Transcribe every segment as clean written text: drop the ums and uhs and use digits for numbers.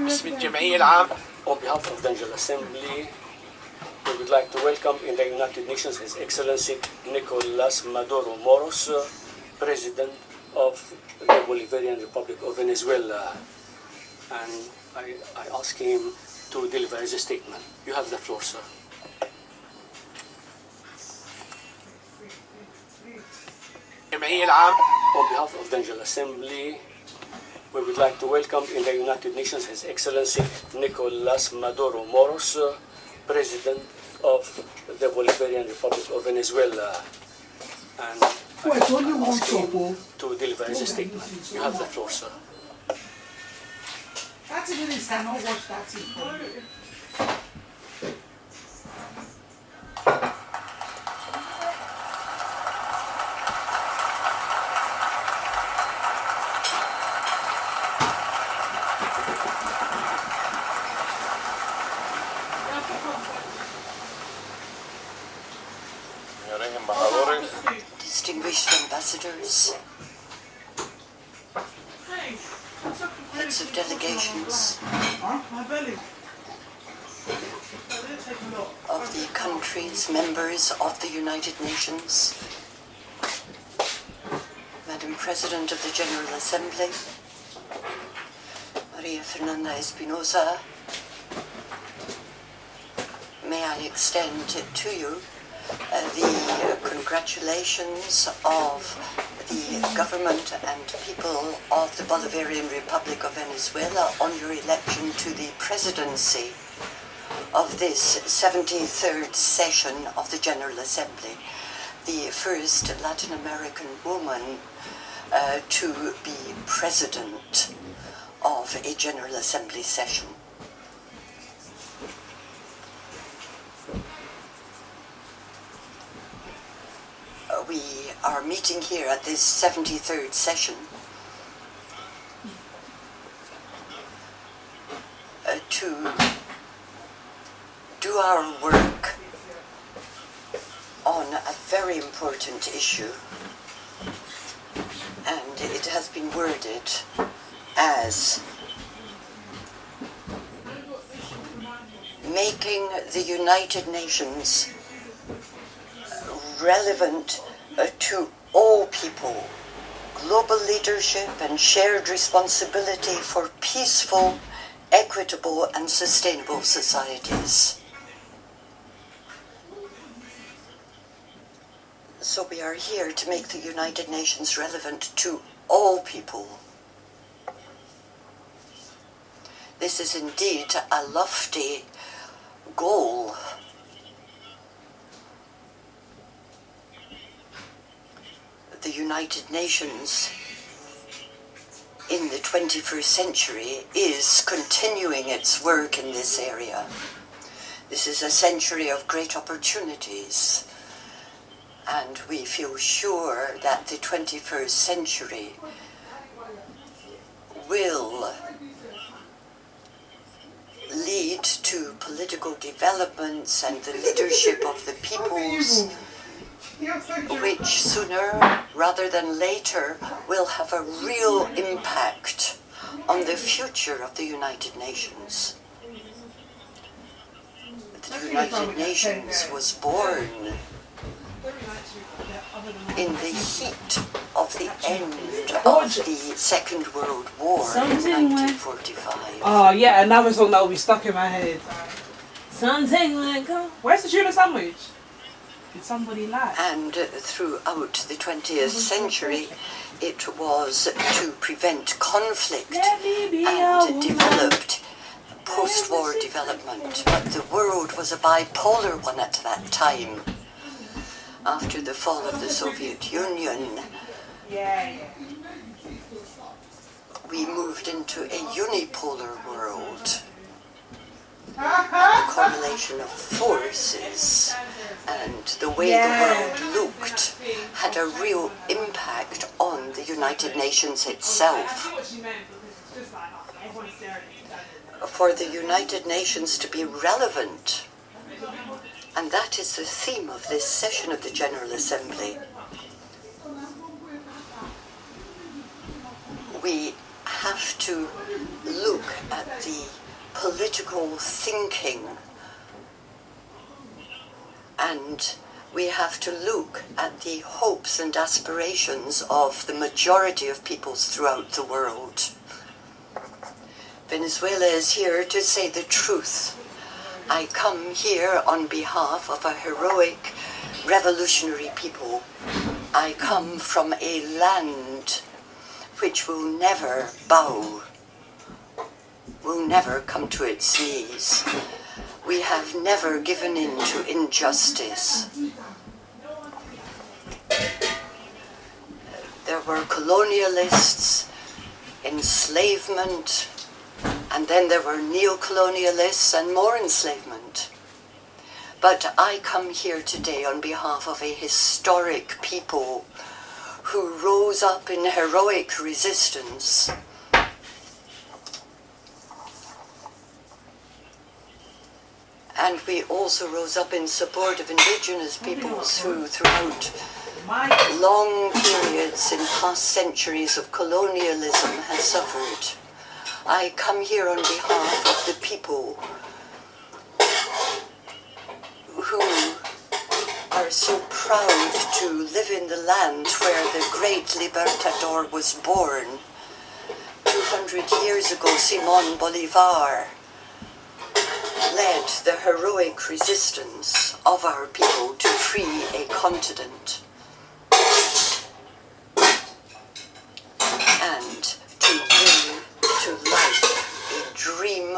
باسم الجمعية العامة. On behalf of the General Assembly, we would like to welcome in the United Nations His Excellency Nicolas Maduro Moros, President of the Bolivarian Republic of Venezuela. And I ask him to deliver his statement. You have the floor, sir. On behalf of the General Assembly, we would like to welcome in the United Nations His Excellency Nicolas Maduro Moros, President of the Bolivarian Republic of Venezuela. And I ask him to deliver his statement. You have the floor, sir. 30 minutes cannot watch that thing for you. Distinguished ambassadors, heads of delegations of the countries members of the United Nations, Madam President of the General Assembly, Maria Fernanda Espinosa, may I extend to you the congratulations of the government and people of the Bolivarian Republic of Venezuela on your election to the presidency of this 73rd session of the General Assembly, the first Latin American woman to be president of a General Assembly session. We are meeting here at this 73rd session to do our work on a very important issue, and it has been worded as making the United Nations relevant to all people, global leadership and shared responsibility for peaceful, equitable and sustainable societies. So we are here to make the United Nations relevant to all people. This is indeed a lofty goal. The United Nations in the 21st century is continuing its work in this area. This is a century of great opportunities, and we feel sure that the 21st century will lead to political developments and the leadership of the peoples, which sooner rather than later will have a real impact on the future of the United Nations. The United Nations was born in the heat of the end of the Second World War in 1945. Oh yeah, another song that will be stuck in my head. Something like, where's the tuna sandwich? Did somebody lie? And throughout the 20th century, it was to prevent conflict and developed post-war development. But the world was a bipolar one at that time. After the fall of the Soviet Union, we moved into a unipolar world. The correlation of forces and the way the world looked had a real impact on the United Nations itself. For the United Nations to be relevant, and that is the theme of this session of the General Assembly, we have to look at the political thinking, and we have to look at the hopes and aspirations of the majority of peoples throughout the world. Venezuela is here to say the truth. I come here on behalf of a heroic revolutionary people. I come from a land which will never bow, will never come to its knees. We have never given in to injustice. There were colonialists, enslavement, and then there were neo-colonialists and more enslavement. But I come here today on behalf of a historic people who rose up in heroic resistance. And we also rose up in support of indigenous peoples who, throughout long periods in past centuries of colonialism, have suffered. I come here on behalf of the people who are so proud to live in the land where the great Libertador was born. 200 years ago, Simón Bolívar led the heroic resistance of our people to free a continent and to bring to life a dream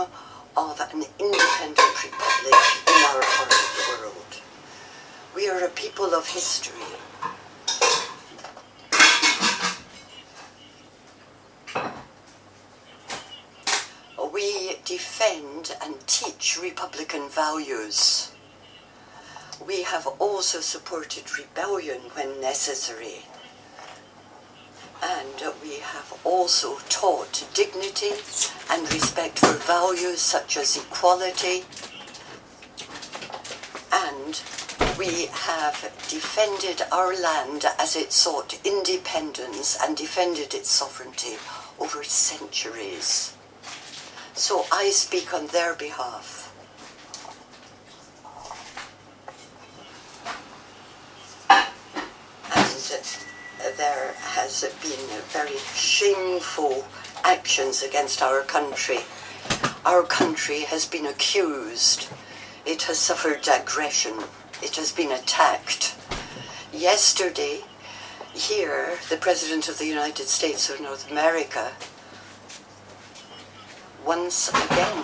of an independent republic in our part of the world. We are a people of history. We defend and teach Republican values. We have also supported rebellion when necessary. And we have also taught dignity and respect for values such as equality. And we have defended our land as it sought independence and defended its sovereignty over centuries. So I speak on their behalf. And there has been very shameful actions against our country. Our country has been accused. It has suffered aggression. It has been attacked. Yesterday, here, the President of the United States of North America once again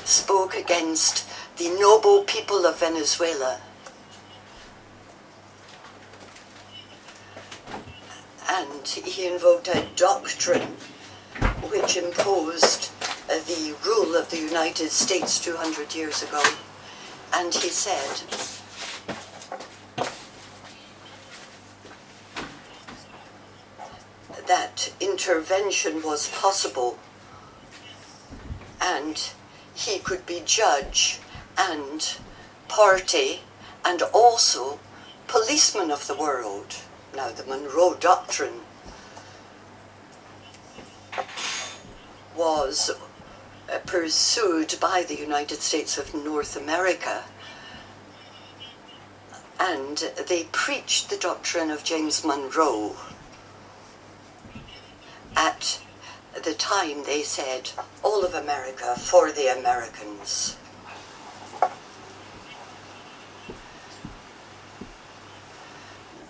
spoke against the noble people of Venezuela and he invoked a doctrine which imposed the rule of the United States 200 years ago, and he said that intervention was possible and he could be judge and party and also policeman of the world. Now, the Monroe Doctrine was pursued by the United States of North America, and they preached the doctrine of James Monroe. At the time, they said, all of America for the Americans.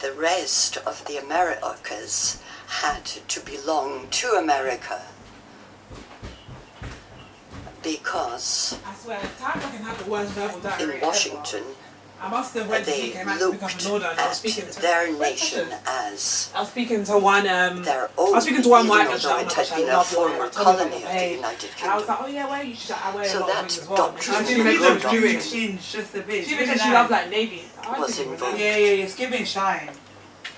The rest of the Americas had to belong to America because I swear, times I can have the worst verbal diarrhea in Washington, I must have went to they UK Max to pick up looked an order and I was at speaking to their nation as I was speaking to one their I own, was speaking to one even white though it had been a former colony of the United and I was Kingdom. like, oh yeah, where you should I wear So a lot of that rings as well. doctrine And was she mentioned Monroe Jewish. doctrine. Change just a bit. She mentioned she loved like navy. I Was didn't even invoked. know. Yeah, it's giving shine.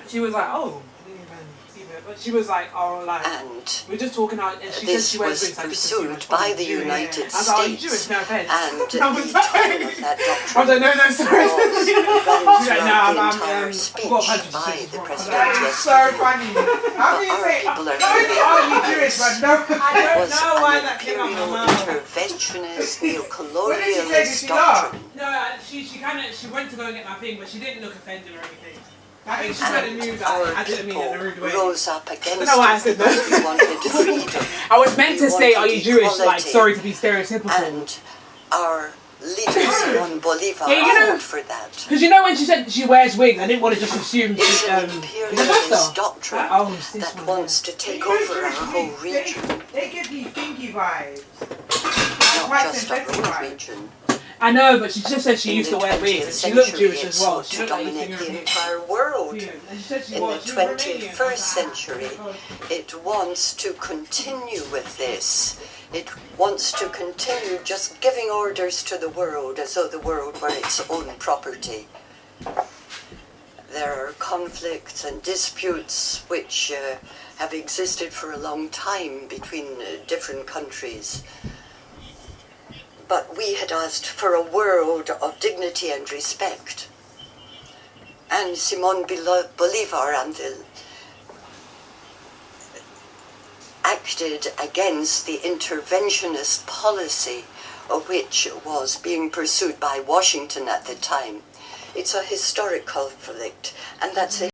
She was like, oh, I didn't even see that. but she was like, oh, like, And we're just talking out, and she said this she wears was wigs. I just pursued assumed by she the was Jewish. United I was like, oh, you Jewish? States. No offense. And the I was like, title of that I was doctrine like, no, sorry. was running She's like, throughout the no, entire I speech forgot how to by say the it. president That is yesterday. so funny. How can you Our say, people are not only are you Jewish, but no, I don't was know why an that came out of my imperial mouth. interventionist, What did she say? Did neo-colonialist she laugh? doctrine. No, she went to go and get my thing, but she didn't look offended or anything. I think she kind of knew And that our I didn't mean it in a rude people way. rose up I against don't know why I it said because that. we wanted freedom. I was meant We to say, are wanted you Jewish? Like, equality. sorry to be stereotypical. And our leaders on Bolivar Yeah, you know- fought for that. Because you know when she said she wears wigs, I didn't want to just assume It's she, an is it imperialist Buster? doctrine Oh, it's this that one, wants to take over our whole region, They give me thinky vibes. not just our own region. I know, but she just said she In used the to wear 20th wigs, and she looked century, Jewish it as well. sought She to looked like dominate Eastern the European. entire world. Yeah, and she said she In was. the She was Romanian. 21st century, it wants to continue with this. It wants to continue just giving orders to the world as though the world were its own property. There are conflicts and disputes which have existed for a long time between different countries. But we had asked for a world of dignity and respect. And Simón Bolívar acted against the interventionist policy which was being pursued by Washington at the time. It's a historic conflict, and that's a